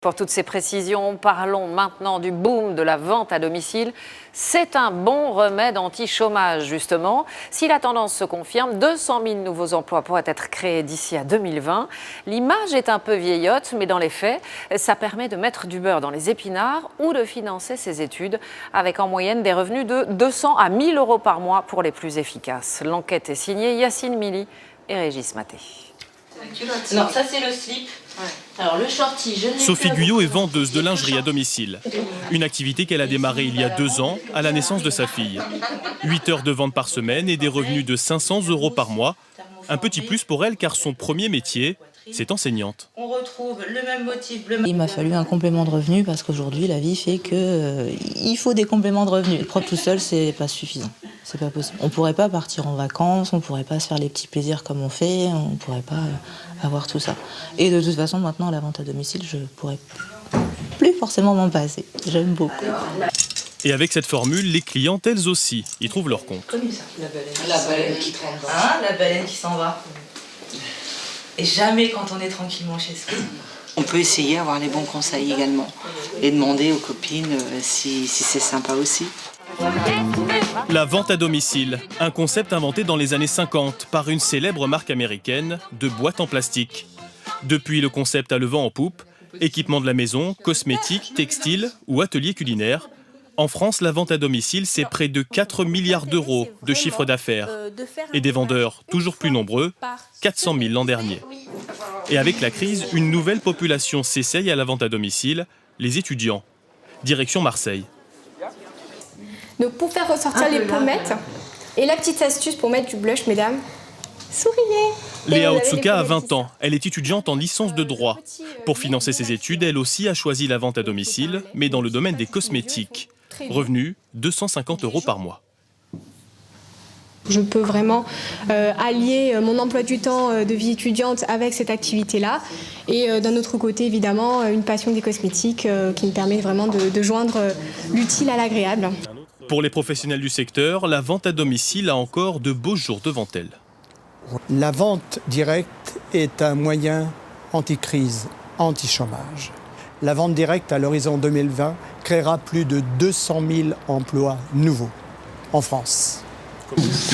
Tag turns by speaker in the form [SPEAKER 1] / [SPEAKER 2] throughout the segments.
[SPEAKER 1] Pour toutes ces précisions, parlons maintenant du boom de la vente à domicile. C'est un bon remède anti-chômage, justement. Si la tendance se confirme, 200 000 nouveaux emplois pourraient être créés d'ici à 2020. L'image est un peu vieillotte, mais dans les faits, ça permet de mettre du beurre dans les épinards ou de financer ses études, avec en moyenne des revenus de 200 à 1 000 euros par mois pour les plus efficaces. L'enquête est signée Yacine Mili et Régis Maté.
[SPEAKER 2] Non, ça c'est le slip. Ouais. Alors le shorty, je
[SPEAKER 3] Sophie Guyot est vendeuse de lingerie à domicile. Une activité qu'elle a démarrée il y a 2 ans, à la naissance de sa fille. 8 heures de vente par semaine et des revenus de 500 euros par mois. Un petit plus pour elle car son premier métier, c'est enseignante.
[SPEAKER 2] On retrouve le même motif bleu.
[SPEAKER 4] Il m'a fallu un complément de revenu parce qu'aujourd'hui la vie fait que il faut des compléments de revenus. Le propre tout seul, c'est pas suffisant. C'est pas possible. On pourrait pas partir en vacances, on pourrait pas se faire les petits plaisirs comme on fait, on pourrait pas avoir tout ça. Et de toute façon, maintenant, la vente à domicile, je pourrais plus forcément m'en passer. J'aime beaucoup.
[SPEAKER 3] Et avec cette formule, les clientes, elles aussi, y trouvent leur compte.
[SPEAKER 2] Connu ça, la baleine qui s'en va. Hein, la baleine qui s'en va. Et jamais quand on est tranquillement chez soi.
[SPEAKER 5] On peut essayer d'avoir les bons conseils également et demander aux copines si c'est sympa aussi.
[SPEAKER 3] La vente à domicile, un concept inventé dans les années 50 par une célèbre marque américaine de boîtes en plastique. Depuis, le concept a le vent en poupe, équipement de la maison, cosmétiques, textiles ou ateliers culinaires. En France, la vente à domicile, c'est près de 4 milliards d'euros de chiffre d'affaires. Et des vendeurs toujours plus nombreux, 400 000 l'an dernier. Et avec la crise, une nouvelle population s'essaye à la vente à domicile, les étudiants. Direction Marseille.
[SPEAKER 6] Donc pour faire ressortir les pommettes, et la petite astuce pour mettre du blush, mesdames, souriez.
[SPEAKER 3] Léa Otsuka a 20 ans, elle est étudiante en licence de droit. Pour financer ses études, elle aussi a choisi la vente à domicile, mais dans le domaine des cosmétiques. Revenu, 250 euros par mois.
[SPEAKER 6] Je peux vraiment allier mon emploi du temps de vie étudiante avec cette activité-là. Et d'un autre côté, évidemment, une passion des cosmétiques qui me permet vraiment de joindre l'utile à l'agréable.
[SPEAKER 3] Pour les professionnels du secteur, la vente à domicile a encore de beaux jours devant elle.
[SPEAKER 7] La vente directe est un moyen anti-crise, anti-chômage. La vente directe à l'horizon 2020 créera plus de 200 000 emplois nouveaux en France.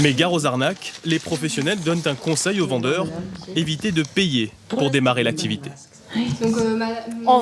[SPEAKER 3] Mais gare aux arnaques, les professionnels donnent un conseil aux vendeurs, éviter de payer pour démarrer l'activité.
[SPEAKER 6] Donc,